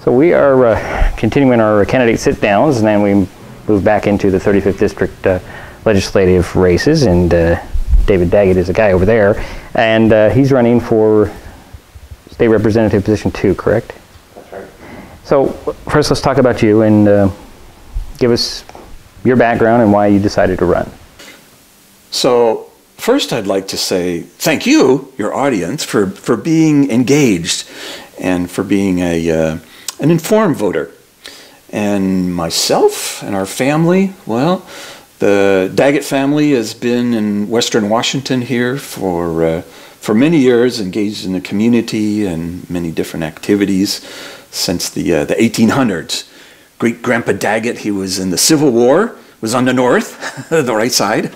So we are continuing our candidate sit-downs, and then we move back into the 35th District legislative races, and David Daggett is a guy over there, and he's running for State Representative position 2, correct? That's right. So first let's talk about you, and give us your background and why you decided to run. So first I'd like to say thank you, your audience, for being engaged and for being an informed voter. And myself and our family, well, the Daggett family has been in Western Washington here for many years, engaged in the community and many different activities since the 1800s. Great-grandpa Daggett, he was in the Civil War, was on the north, the right side.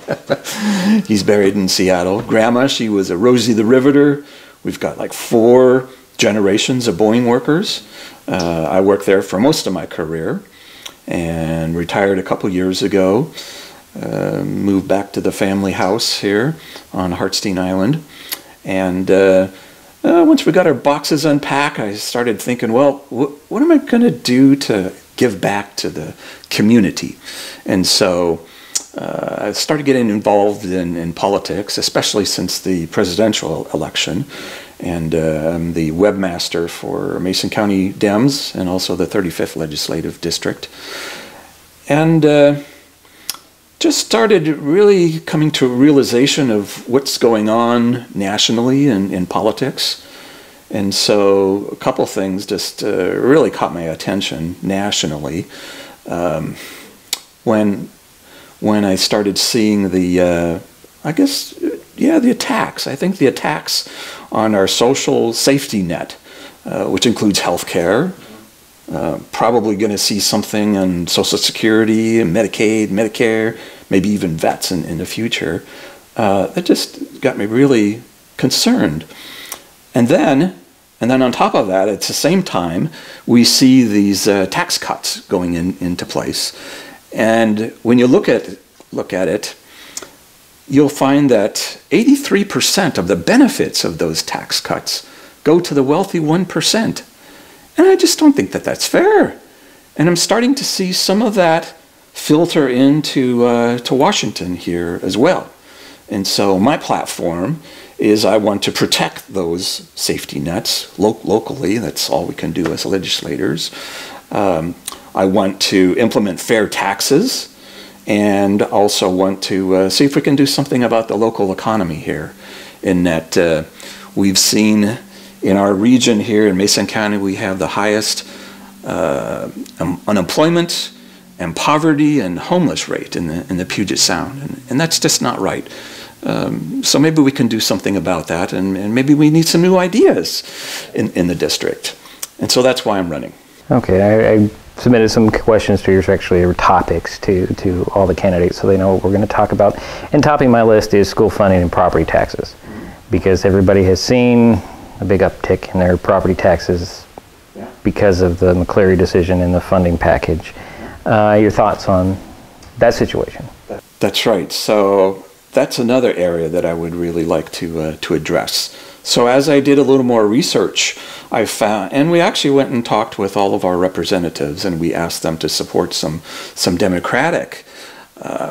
He's buried in Seattle. Grandma, she was a Rosie the Riveter. We've got like 4 generations of Boeing workers. I worked there for most of my career and retired a couple years ago. Moved back to the family house here on Hartstein Island. And once we got our boxes unpacked, I started thinking, well, what am I going to do to give back to the community? And so I started getting involved in politics, especially since the presidential election. And I'm the webmaster for Mason County Dems and also the 35th Legislative District. And just started really coming to a realization of what's going on nationally in politics. And so a couple things just really caught my attention nationally. When I started seeing the, the attacks. I think the attacks on our social safety net, which includes health care, probably going to see something on Social Security, and Medicaid, Medicare, maybe even vets in the future. That just got me really concerned. And then on top of that, at the same time, we see these tax cuts going into place. And when you look at it, you'll find that 83% of the benefits of those tax cuts go to the wealthy 1%. And I just don't think that that's fair. And I'm starting to see some of that filter into to Washington here as well. And so my platform is I want to protect those safety nets locally. That's all we can do as legislators. I want to implement fair taxes, and also want to see if we can do something about the local economy here, in that we've seen in our region here in Mason County, we have the highest unemployment and poverty and homeless rate in the Puget Sound, and that's just not right. So maybe we can do something about that, and maybe we need some new ideas in the district. And so that's why I'm running. Okay, I submitted some questions to yours, actually, or topics to all the candidates, so they know what we're going to talk about. And topping my list is school funding and property taxes, because everybody has seen a big uptick in their property taxes because of the McCleary decision and the funding package. Your thoughts on that situation? That's right. So that's another area that I would really like to address. So as I did a little more research, I found, and we actually went and talked with all of our representatives, and we asked them to support some Democratic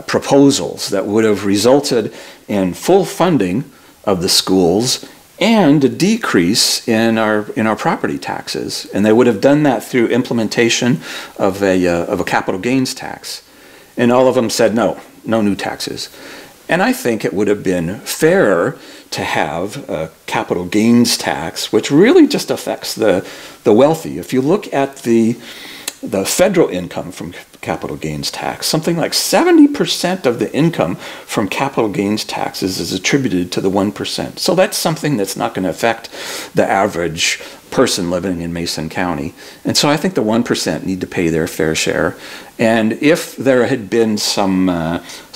proposals that would have resulted in full funding of the schools and a decrease in our property taxes. And they would have done that through implementation of a capital gains tax. And all of them said no new taxes. And I think it would have been fairer to have a capital gains tax, which really just affects the wealthy. If you look at the federal income from capital gains tax, something like 70% of the income from capital gains taxes is attributed to the 1%. So that's something that's not going to affect the average person living in Mason County. And so I think the 1% need to pay their fair share. And if there had been some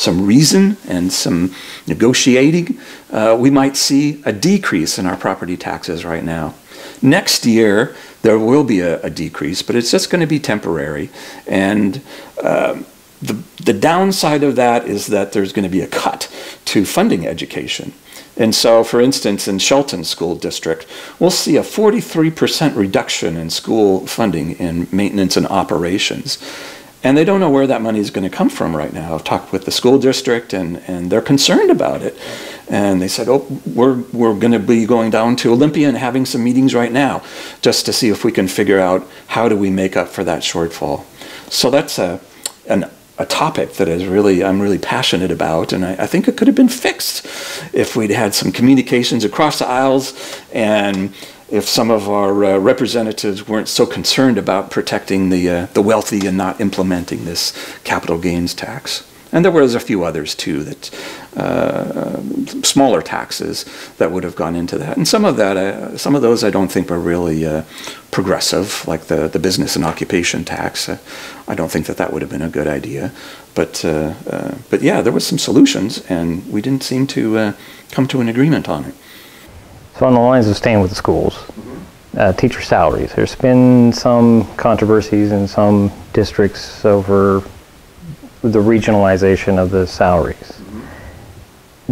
reason and some negotiating, we might see a decrease in our property taxes right now. Next year, there will be a decrease, but it's just going to be temporary. And the downside of that is that there's going to be a cut to funding education. And so, for instance, in Shelton School District, we'll see a 43% reduction in school funding in maintenance and operations. And they don't know where that money is going to come from right now. I've talked with the school district, and they're concerned about it. And they said, oh, we're going to be going down to Olympia and having some meetings right now just to see if we can figure out how do we make up for that shortfall. So that's a topic that is I'm really passionate about, and I think it could have been fixed if we'd had some communications across the aisles, and if some of our representatives weren't so concerned about protecting the wealthy and not implementing this capital gains tax. And there was a few others too, that smaller taxes that would have gone into that. And some of those I don't think were really progressive, like the business and occupation tax. I don't think that would have been a good idea. But yeah, there was some solutions, and we didn't seem to come to an agreement on it. So on the lines of staying with the schools, teacher salaries, there's been some controversies in some districts over the regionalization of the salaries.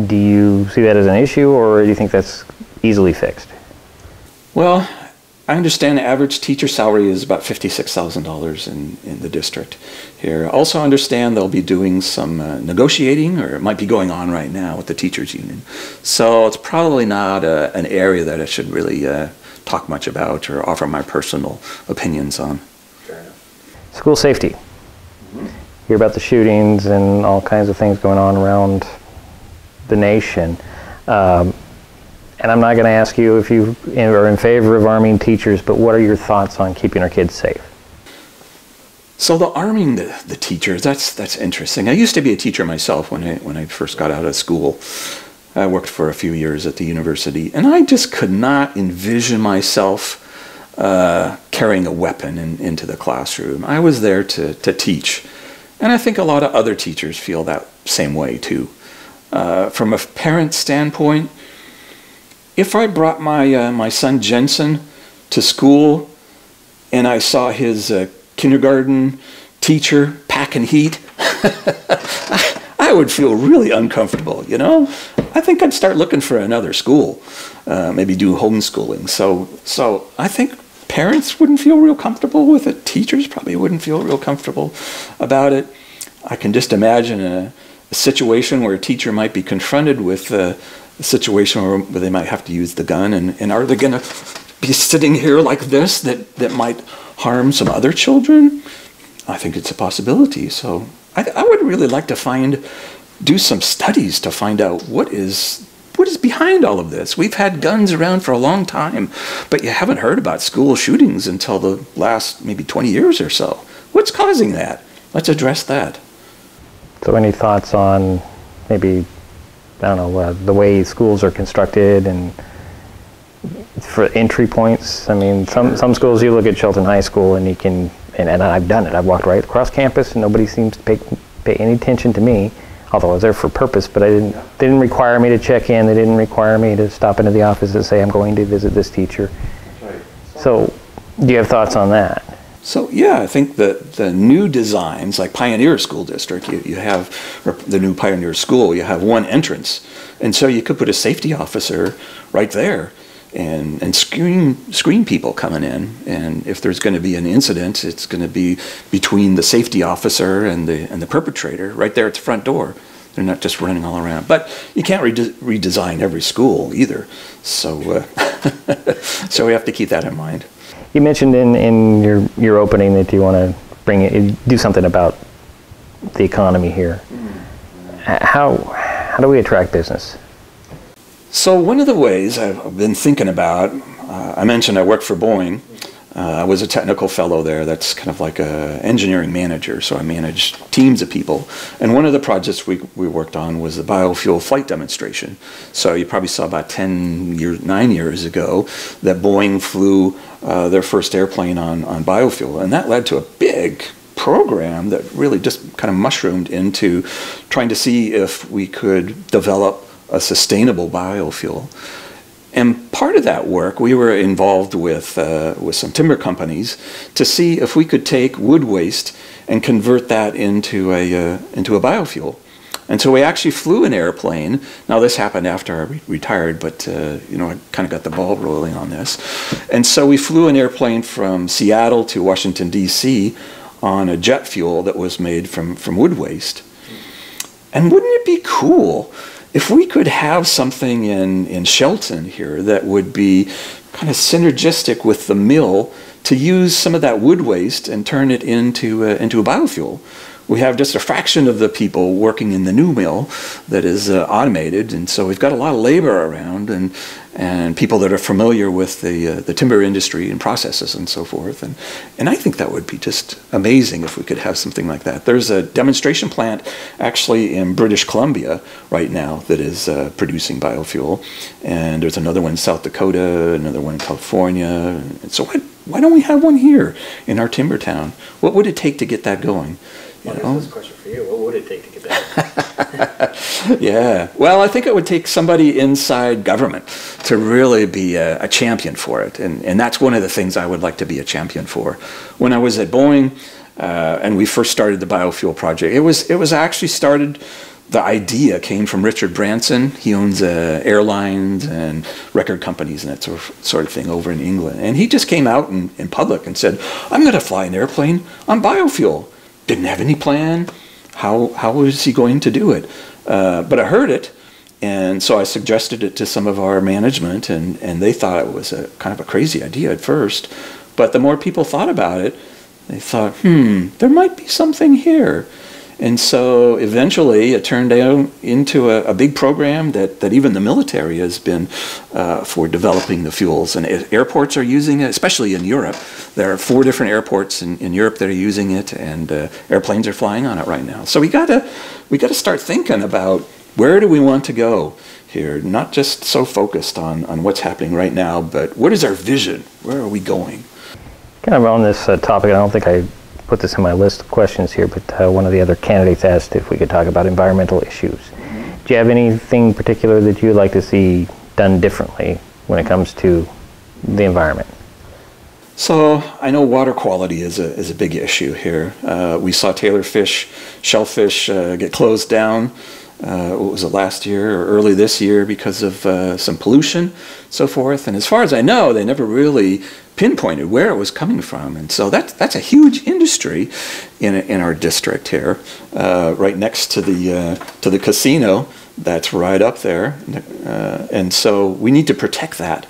Do you see that as an issue, or do you think that's easily fixed? Well, I understand the average teacher salary is about $56,000 in the district here. I also understand they'll be doing some negotiating, or it might be going on right now with the teachers union. So it's probably not an area that I should really talk much about or offer my personal opinions on. School safety. Hear about the shootings and all kinds of things going on around the nation. And I'm not going to ask you if you are in favor of arming teachers, but what are your thoughts on keeping our kids safe? So the arming the teachers, that's interesting. I used to be a teacher myself when I first got out of school. I worked for a few years at the university, and I just could not envision myself carrying a weapon into the classroom. I was there to teach. And I think a lot of other teachers feel that same way too. From a parent standpoint, if I brought my son Jensen to school and I saw his kindergarten teacher packing heat, I would feel really uncomfortable, you know? I think I'd start looking for another school, maybe do homeschooling. So I think parents wouldn't feel real comfortable with it. Teachers probably wouldn't feel real comfortable about it. I can just imagine a situation where a teacher might be confronted with a situation where they might have to use the gun, and are they going to be sitting here like this that might harm some other children? I think it's a possibility. So I would really like to do some studies to find out what is behind all of this. We've had guns around for a long time, but you haven't heard about school shootings until the last maybe 20 years or so. What's causing that? Let's address that. So any thoughts on maybe, I don't know, the way schools are constructed and for entry points? I mean, some schools, you look at Shelton High School and you can, and I've done it, I've walked right across campus and nobody seems to pay any attention to me. Although I was there for purpose, but they didn't require me to check in. They didn't require me to stop into the office and say, I'm going to visit this teacher. Right. So do you have thoughts on that? So yeah, I think that the new designs, like Pioneer School District, you have, or the new Pioneer School, you have one entrance. And so you could put a safety officer right there and screen people coming in. And if there's going to be an incident, it's going to be between the safety officer and the perpetrator right there at the front door. They're not just running all around. But you can't redesign every school either. So, so we have to keep that in mind. You mentioned in your opening that you want to do something about the economy here. How do we attract business? So one of the ways I've been thinking about, I mentioned I worked for Boeing. I was a technical fellow there. That's kind of like an engineering manager, so I managed teams of people. And one of the projects we worked on was the biofuel flight demonstration. So you probably saw about 9 years ago that Boeing flew their first airplane on biofuel. And that led to a big program that really just kind of mushroomed into trying to see if we could develop a sustainable biofuel. And part of that work, we were involved with some timber companies to see if we could take wood waste and convert that into a biofuel. And so we actually flew an airplane. Now this happened after I retired, but you know, I kind of got the ball rolling on this. And so we flew an airplane from Seattle to Washington, D.C. on a jet fuel that was made from wood waste. And wouldn't it be cool if we could have something in Shelton here that would be kind of synergistic with the mill to use some of that wood waste and turn it into a biofuel? We have just a fraction of the people working in the new mill that is automated, and so we've got a lot of labor around and people that are familiar with the timber industry and processes and so forth. And I think that would be just amazing if we could have something like that. There's a demonstration plant actually in British Columbia right now that is producing biofuel, and there's another one in South Dakota, another one in California. And so why don't we have one here in our timber town? What would it take to get that going? Well, this is a question for you. What would it take to get that? Yeah. Well, I think it would take somebody inside government to really be a champion for it. And that's one of the things I would like to be a champion for. When I was at Boeing and we first started the biofuel project, it was actually started, the idea came from Richard Branson. He owns airlines and record companies and that sort of thing over in England. And he just came out in public and said, I'm going to fly an airplane on biofuel. Didn't have any plan. How was he going to do it? But I heard it, and so I suggested it to some of our management, and they thought it was a kind of a crazy idea at first. But the more people thought about it, they thought, there might be something here. And so eventually it turned out into a big program that even the military has been for developing the fuels. And airports are using it, especially in Europe. There are 4 different airports in Europe that are using it, and airplanes are flying on it right now. So we gotta start thinking about where do we want to go here, not just so focused on what's happening right now, but what is our vision? Where are we going? Kind of on this topic, I don't think I put this in my list of questions here, but one of the other candidates asked if we could talk about environmental issues. Do you have anything particular that you'd like to see done differently when it comes to the environment? So I know water quality is a big issue here. We saw tailor fish, shellfish get closed down. What was it, last year or early this year because of some pollution, so forth. And as far as I know, they never really pinpointed where it was coming from. And so that's a huge industry in our district here, right next to the casino that's right up there. And so we need to protect that.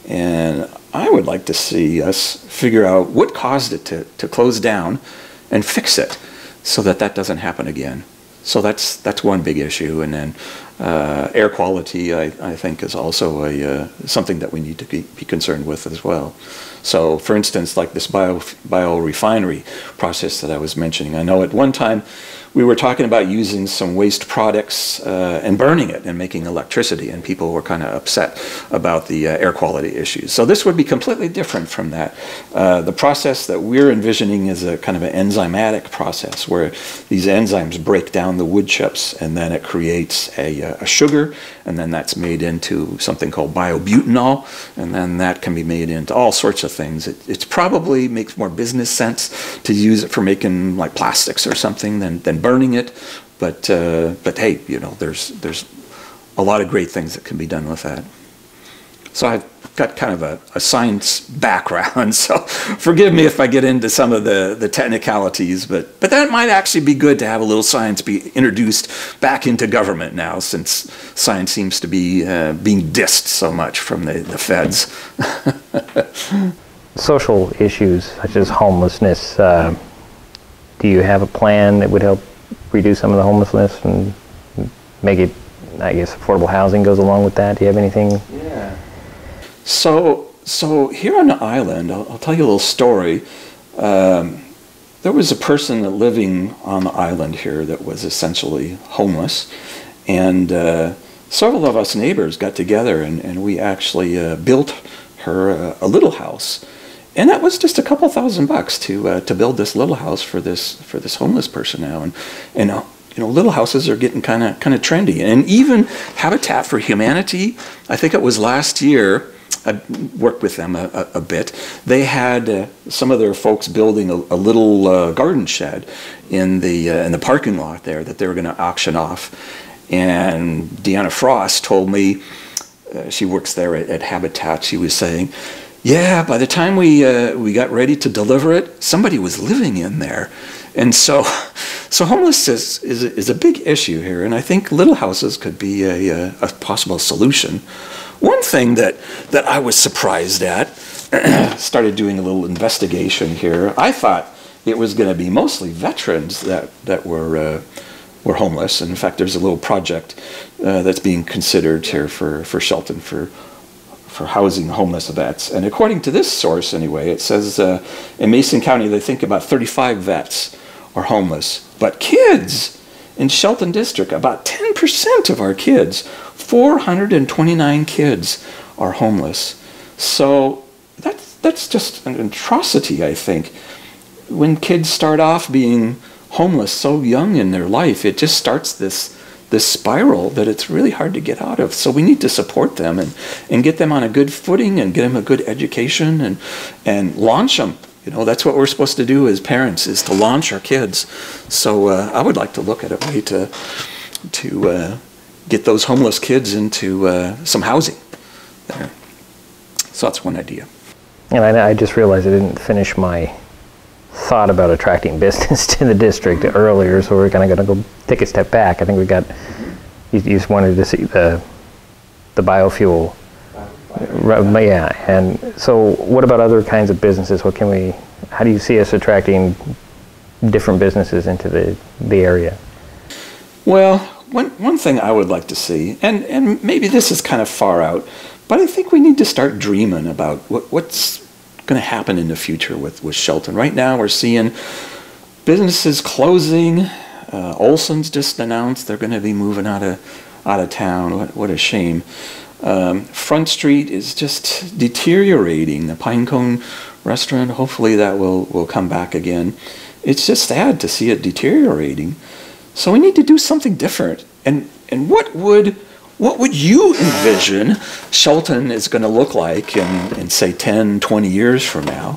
And I would like to see us figure out what caused it to close down and fix it so that doesn't happen again. So that's one big issue. And then air quality, I think, is also something that we need to be concerned with as well. So, for instance, like this biorefinery process that I was mentioning, I know at one time we were talking about using some waste products and burning it and making electricity, and people were kind of upset about the air quality issues. So this would be completely different from that. The process that we're envisioning is a kind of an enzymatic process where these enzymes break down the wood chips, and then it creates a sugar, and then that's made into something called biobutanol, and then that can be made into all sorts of things. It probably makes more business sense to use it for making like plastics or something than burning it, but hey, you know, there's a lot of great things that can be done with that. So I've got kind of a science background, so forgive me if I get into some of the technicalities, but that might actually be good to have a little science be introduced back into government now, since science seems to be being dissed so much from the feds. Social issues such as homelessness, do you have a plan that would help reduce some of the homelessness and make it, I guess, affordable housing goes along with that? Do you have anything? Yeah. So here on the island, I'll tell you a little story. There was a person living on the island here that was essentially homeless, and several of us neighbors got together and we actually built her a little house. And that was just a couple $1,000 to build this little house for this homeless person now. And you know, little houses are getting kind of trendy. And even Habitat for Humanity, I think it was last year, I worked with them a bit. They had some of their folks building a little garden shed in the parking lot there that they were going to auction off. And Deanna Frost told me, she works there at Habitat, she was saying, yeah, by the time we got ready to deliver it, somebody was living in there. And so homelessness is a big issue here, and I think little houses could be a possible solution. One thing that I was surprised at, started doing a little investigation here, I thought it was going to be mostly veterans that were homeless. And in fact, there's a little project that's being considered here for Shelton for housing homeless vets. And according to this source anyway, it says in Mason County they think about 35 vets are homeless. But kids in Shelton District, about 10% of our kids, 429 kids are homeless. So that's just an atrocity, I think. When kids start off being homeless so young in their life, it just starts this spiral that it's really hard to get out of. So we need to support them and get them on a good footing and get them a good education and launch them. You know, that's what we're supposed to do as parents, is to launch our kids. So I would like to look at a way to get those homeless kids into some housing there. So that's one idea. And I just realized I didn't finish my thought about attracting business to the district earlier, so we're kind of going to go take a step back. I think we got, you just wanted to see the biofuel. Yeah, and so what about other kinds of businesses? How do you see us attracting different businesses into the area? Well, one thing I would like to see, and maybe this is kind of far out, but I think we need to start dreaming about what's going to happen in the future with Shelton. Right now we're seeing businesses closing. Olson's just announced they're going to be moving out of town. What a shame. Front Street is just deteriorating. The Pinecone restaurant, hopefully that will come back again. It's just sad to see it deteriorating. So we need to do something different. And what would you envision Shelton is going to look like in say 10, 20 years from now?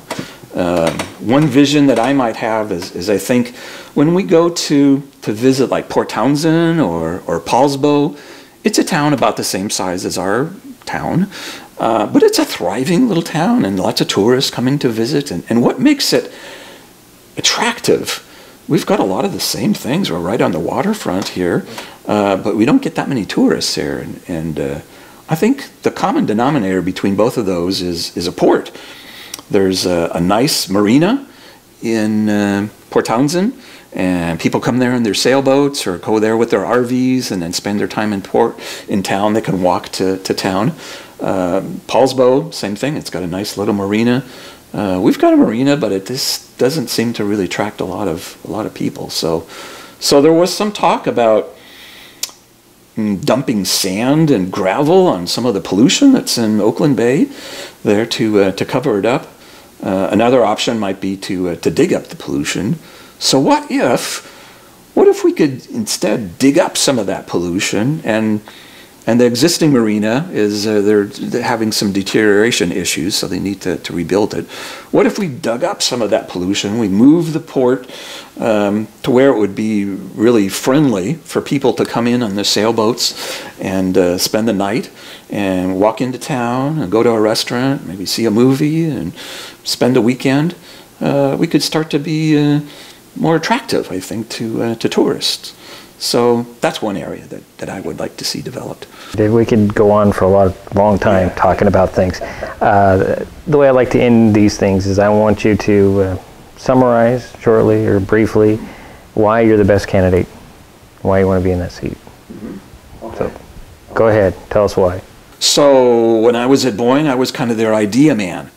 One vision that I might have is I think when we go to visit like Port Townsend or Paulsbo, it's a town about the same size as our town, but it's a thriving little town and lots of tourists coming to visit. And what makes it attractive? We've got a lot of the same things. We're right on the waterfront here, but we don't get that many tourists here. And I think the common denominator between both of those is a port. There's a nice marina in Port Townsend, and people come there in their sailboats or go there with their RVs and then spend their time in town. They can walk to town. Paulsbo, same thing. It's got a nice little marina. We've got a marina, but it just doesn't seem to really attract a lot of people. So there was some talk about dumping sand and gravel on some of the pollution that's in Oakland Bay there to cover it up. Another option might be to dig up the pollution. So what if we could instead dig up some of that pollution, and the existing marina is they're having some deterioration issues, so they need to rebuild it. What if we dug up some of that pollution, we moved the port to where it would be really friendly for people to come in on the sailboats and spend the night and walk into town and go to a restaurant, maybe see a movie and spend a weekend? We could start to be more attractive, I think, to tourists. So that's one area that I would like to see developed. We could go on for a long time talking about things. The way I like to end these things is I want you to summarize shortly or briefly why you're the best candidate, why you want to be in that seat. Okay. So go ahead, tell us why. So when I was at Boeing, I was kind of their idea man.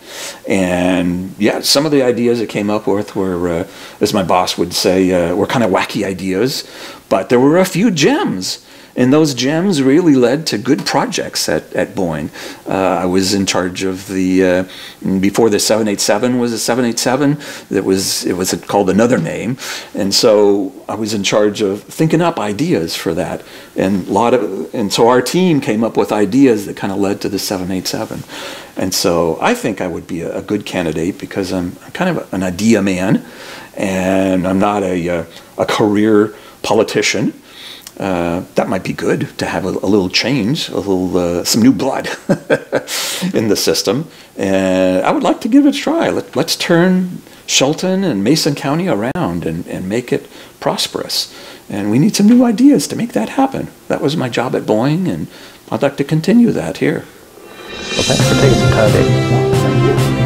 And yeah, some of the ideas that came up with were, as my boss would say, were kind of wacky ideas, but there were a few gems. And those gems really led to good projects at Boeing. I was in charge of the, before the 787 was a 787, it was called another name. And so I was in charge of thinking up ideas for that. And so our team came up with ideas that kind of led to the 787. And so I think I would be a good candidate because I'm kind of an idea man, and I'm not a career politician. That might be good to have a little change, some new blood in the system. And I would like to give it a try. Let's turn Shelton and Mason County around and make it prosperous. And we need some new ideas to make that happen. That was my job at Boeing, and I'd like to continue that here. Well, thanks for taking some time, Dave. Thank you.